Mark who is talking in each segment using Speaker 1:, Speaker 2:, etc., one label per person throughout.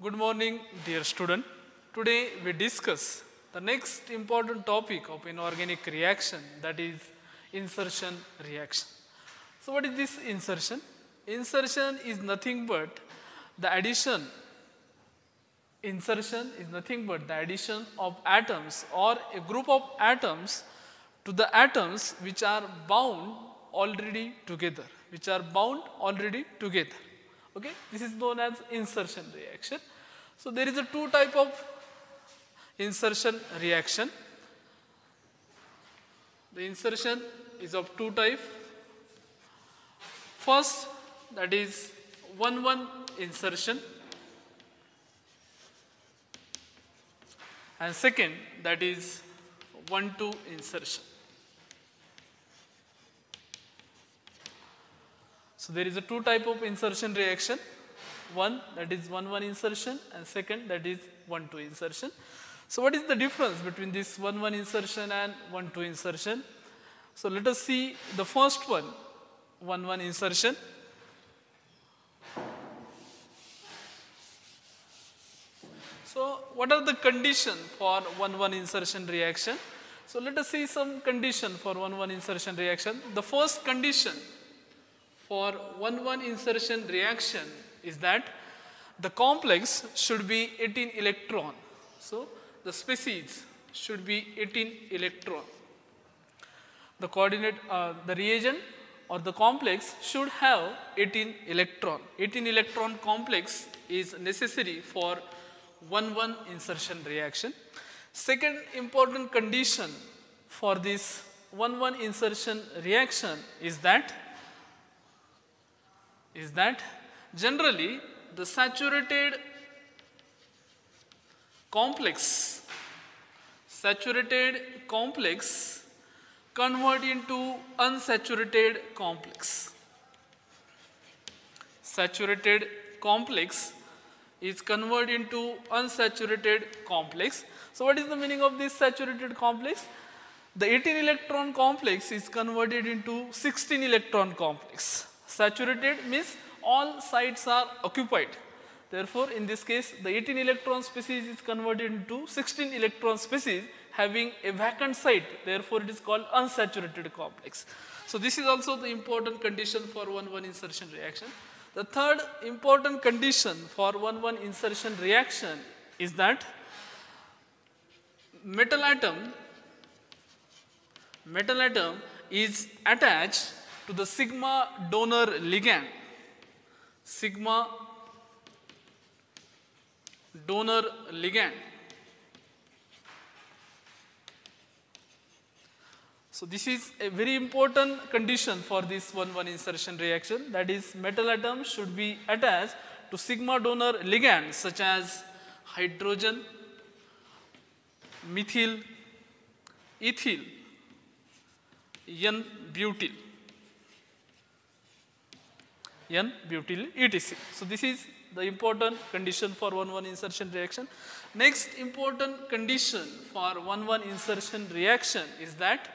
Speaker 1: Good morning, dear student. Today we discuss the next important topic of inorganic reaction, that is insertion reaction. So what is this insertion? Insertion is nothing but the addition of atoms or a group of atoms to the atoms which are bound already together, Okay, this is known as insertion reaction. So there is a two type of insertion reaction. The insertion is of two type. First, that is 1-1 insertion, and second, that is 1-2 insertion. So there is a two type of insertion reaction. One, that is 1-1 insertion, and second, that is 1-2 insertion. So what is the difference between this 1-1 insertion and 1-2 insertion? So let us see the first one, 1-1 insertion. So what are the conditions for 1-1 insertion reaction? So let us see some condition for 1-1 insertion reaction. The first condition for 1-1 insertion reaction is that the complex should be 18 electron. So the species should be 18 electron. The the reagent or the complex should have 18 electron. 18 electron complex is necessary for 1-1 insertion reaction. Second important condition for this 1-1 insertion reaction is that generally the saturated complex convert into unsaturated complex. Saturated complex is converted into unsaturated complex. So what is the meaning of this saturated complex? The 18 electron complex is converted into 16 electron complex. Saturated means all sites are occupied. Therefore, in this case, the 18 electron species is converted into 16 electron species having a vacant site. Therefore, it is called unsaturated complex. So this is also the important condition for 1-1 insertion reaction. The third important condition for 1-1 insertion reaction is that metal atom is attached to the sigma donor ligand. Sigma donor ligand. So this is a very important condition for this 1-1 insertion reaction, that is metal atom should be attached to sigma donor ligands such as hydrogen, methyl, ethyl, N-butyl, etc. So this is the important condition for 1-1 insertion reaction. Next important condition for 1-1 insertion reaction is that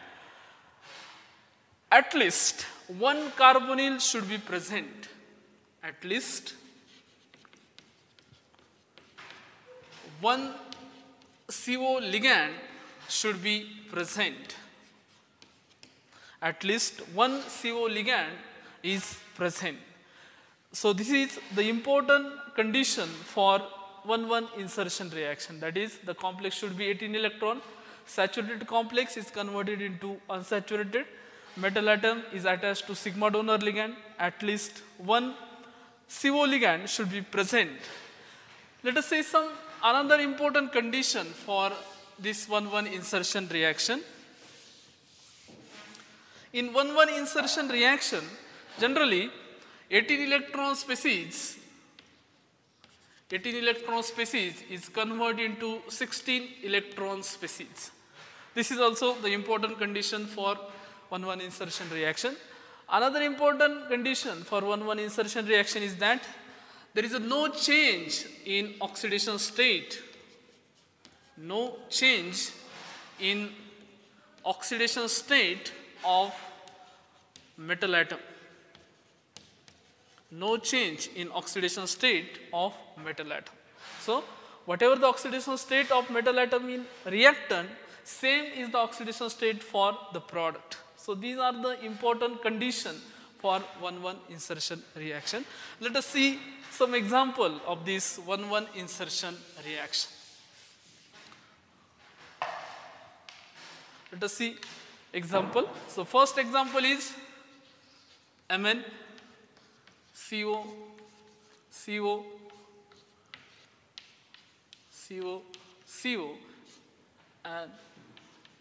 Speaker 1: at least one carbonyl should be present. At least one CO ligand should be present. At least one CO ligand is present. So this is the important condition for 1-1 insertion reaction, that is the complex should be 18 electron, saturated complex is converted into unsaturated, metal atom is attached to sigma donor ligand, at least one CO ligand should be present. Let us say some another important condition for this 1-1 insertion reaction. In 1-1 insertion reaction, generally 18 electron species is converted into 16 electron species. This is also the important condition for 1-1 insertion reaction. Another important condition for 1-1 insertion reaction is that there is no change in oxidation state. No change in oxidation state of metal atom. No change in oxidation state of metal atom. So whatever the oxidation state of metal atom in reactant, same is the oxidation state for the product. So these are the important conditions for 1,1 insertion reaction. Let us see some example of this 1,1 insertion reaction. Let us see example. So first example is Mn CO CO CO CO, and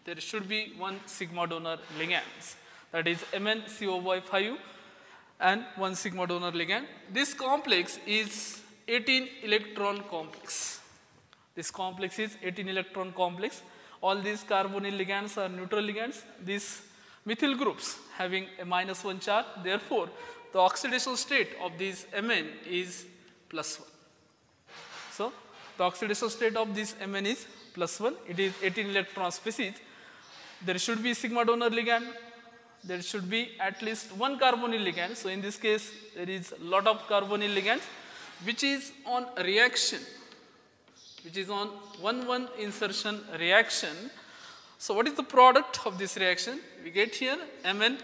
Speaker 1: there should be one sigma donor ligands, that is MnCO5 and one sigma donor ligand. This complex is 18 electron complex. This complex is 18 electron complex. All these carbonyl ligands are neutral ligands. These methyl groups having a -1 charge. Therefore, the oxidation state of this Mn is +1. So the oxidation state of this Mn is +1. It is 18 electron species. There should be sigma donor ligand. There should be at least one carbonyl ligand. So in this case, there is a lot of carbonyl ligands which is on reaction, which is on 1,1 insertion reaction. So what is the product of this reaction? We get here Mn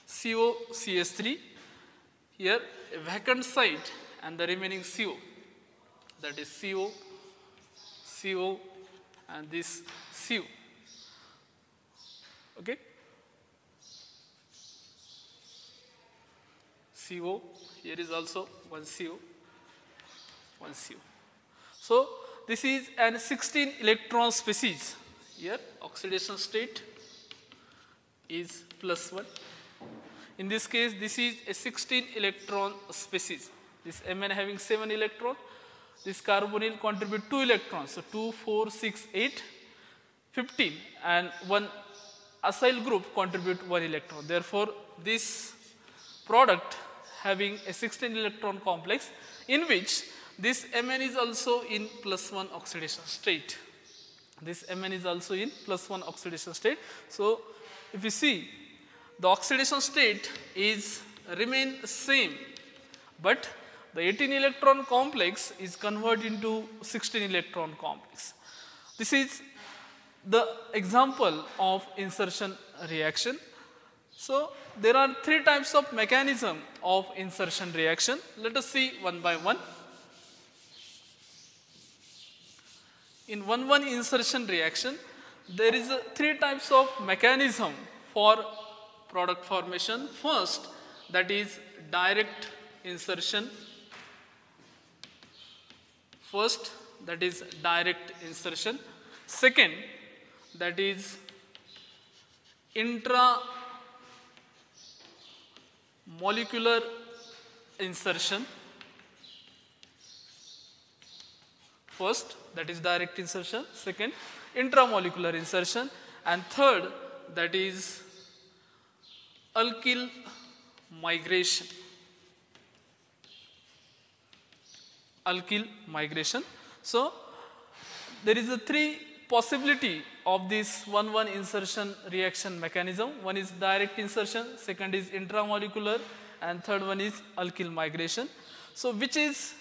Speaker 1: COCH3, here a vacant site and the remaining CO, that is CO, CO and this CO. Okay? CO, here is also one CO, one CO. So this is an 16 electron species. Here oxidation state is +1. In this case, this is a 16 electron species. This Mn having 7 electrons. This carbonyl contribute 2 electrons. So 2, 4, 6, 8, 15, and one acyl group contribute 1 electron. Therefore, this product having a 16 electron complex in which this Mn is also in +1 oxidation state. This Mn is also in +1 oxidation state. So if you see, the oxidation state is remain same, but the 18 electron complex is converted into 16 electron complex. This is the example of insertion reaction. So there are 3 types of mechanism of insertion reaction. Let us see one by one. In 1,1 insertion reaction, there is 3 types of mechanism for product formation. First, that is direct insertion. First, that is direct insertion. Second, that is intramolecular insertion. First, that is direct insertion. Second, intramolecular insertion. And third, that is alkyl migration. Alkyl migration. So there is a 3 possibility of this 1,1 insertion reaction mechanism. One is direct insertion, second is intramolecular, and third one is alkyl migration. So which is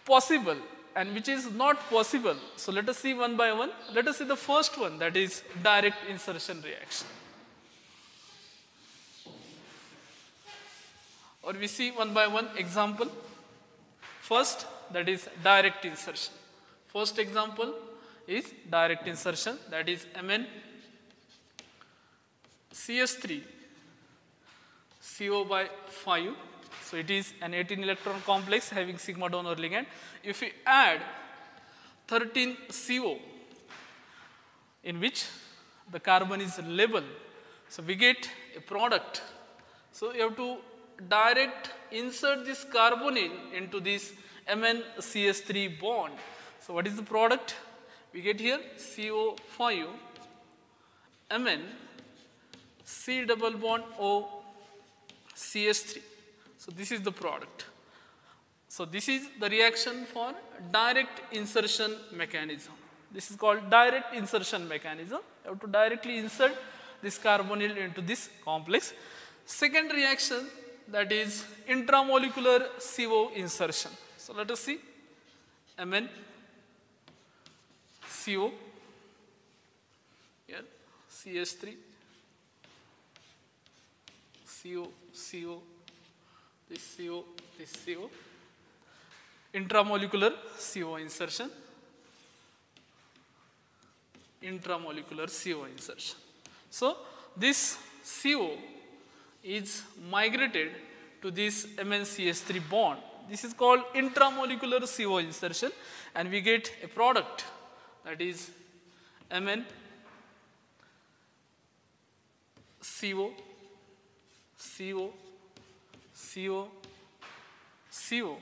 Speaker 1: possible and which is not possible? So let us see one by one. Let us see the first one, that is direct insertion reaction. Or we see one by one example. First, that is direct insertion. First example is direct insertion, that is MnCH3 CO/5. So it is an 18 electron complex having sigma donor ligand. If we add 13 CO in which the carbon is labeled, so we get a product. So you have to direct insert this carbonyl into this MnCH3 bond. So what is the product? We get here CO5 Mn C double bond O CH3. So this is the product. So this is the reaction for direct insertion mechanism. This is called direct insertion mechanism. You have to directly insert this carbonyl into this complex. Second reaction that is intramolecular CO insertion. So let us see Mn CO, here CH3, CO, CO, this CO, this CO, intramolecular CO insertion, intramolecular CO insertion. So this CO is migrated to this MnCH3 bond. This is called intramolecular CO insertion, and we get a product, that is Mn CO, CO, CO, CO,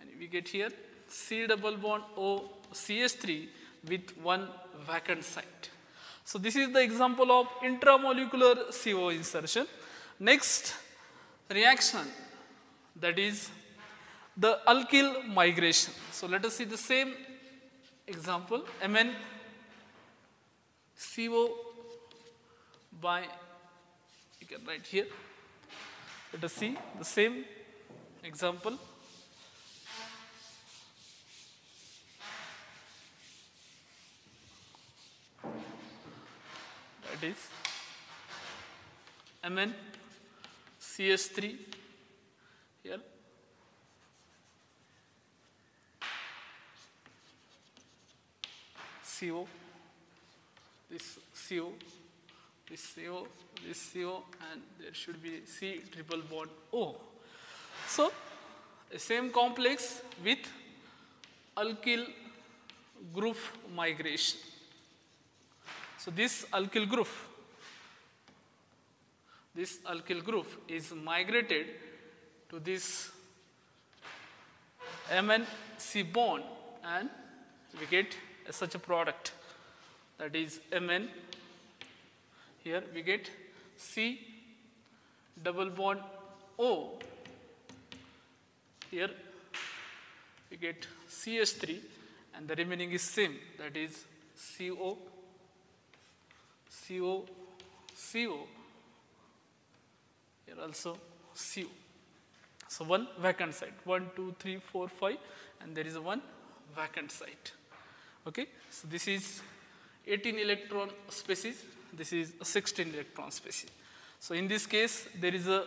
Speaker 1: and we get here C double bond O CH3 with one vacant site. So this is the example of intramolecular CO insertion. Next reaction, that is the alkyl migration. So let us see the same example, Mn CO by, you can write here. Let us see the same example. That is Mn CH3 here, CO, this CO, this CO, this CO, and there should be C triple bond O. So a same complex with alkyl group migration. So this alkyl group is migrated to this MnC bond, and we get such a product, that is Mn. Here we get C double bond O. Here we get CH3, and the remaining is same, that is CO, CO, CO. Here also CO. So one vacant site, 1, 2, 3, 4, 5, and there is a one vacant site. Okay, so this is 18 electron species, this is a 16 electron species. So in this case, there is a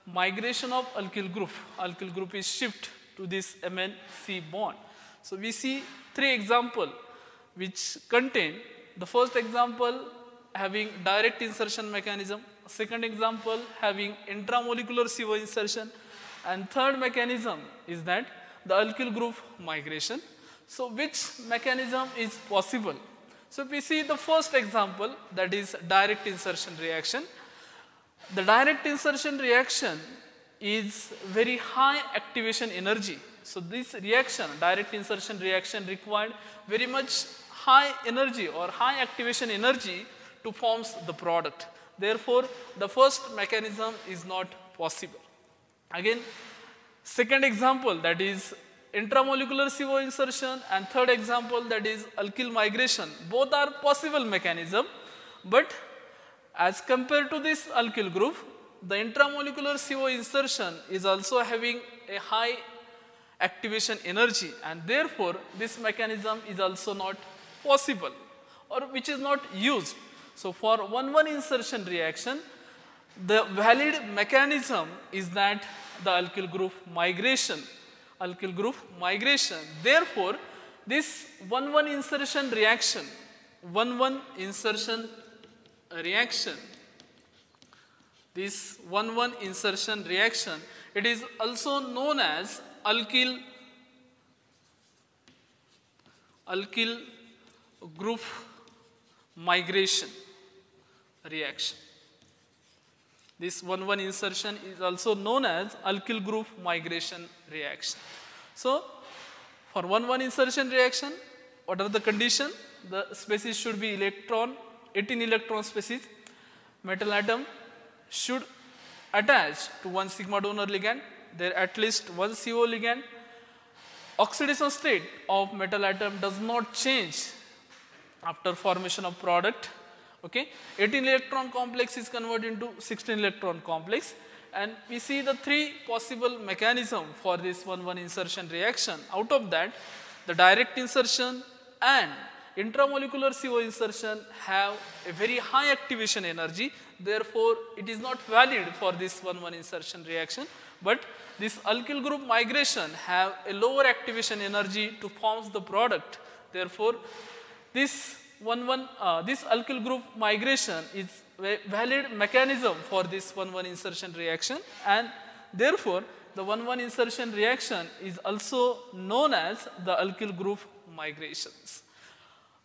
Speaker 1: migration of alkyl group. Alkyl group is shift to this MnC bond. So we see three examples which contain, the first example having direct insertion mechanism, second example having intramolecular CO insertion, and third mechanism is that the alkyl group migration. So which mechanism is possible? So if we see the first example, that is direct insertion reaction. The direct insertion reaction is very high activation energy. So this reaction, direct insertion reaction, required very much high energy or high activation energy to form the product. Therefore, the first mechanism is not possible. Again, second example, that is intramolecular CO insertion, and third example, that is alkyl migration. Both are possible mechanism, but as compared to this alkyl group, the intramolecular CO insertion is also having a high activation energy, and therefore this mechanism is also not possible or which is not used. So for 1,1 insertion reaction, the valid mechanism is that the alkyl group migration. Alkyl group migration. Therefore, this 1,1 insertion reaction, 1,1 insertion reaction, this 1,1 insertion reaction, it is also known as alkyl group migration reaction. This 1,1 insertion is also known as alkyl group migration reaction. So for 1,1 insertion reaction, what are the conditions? The species should be 18 electron species. Metal atom should attach to one sigma donor ligand. There at least one CO ligand. Oxidation state of metal atom does not change after formation of product. Okay, 18 electron complex is converted into 16 electron complex, and we see the three possible mechanisms for this 1,1 insertion reaction. Out of that, the direct insertion and intramolecular CO insertion have a very high activation energy. Therefore, it is not valid for this 1,1 insertion reaction. But this alkyl group migration have a lower activation energy to form the product. Therefore, this alkyl group migration is a valid mechanism for this 1,1 insertion reaction, and therefore the 1,1 insertion reaction is also known as the alkyl group migrations.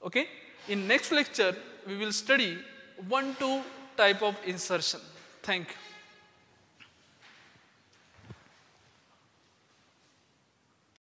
Speaker 1: Okay. In next lecture, we will study 1,2 type of insertion. Thank you.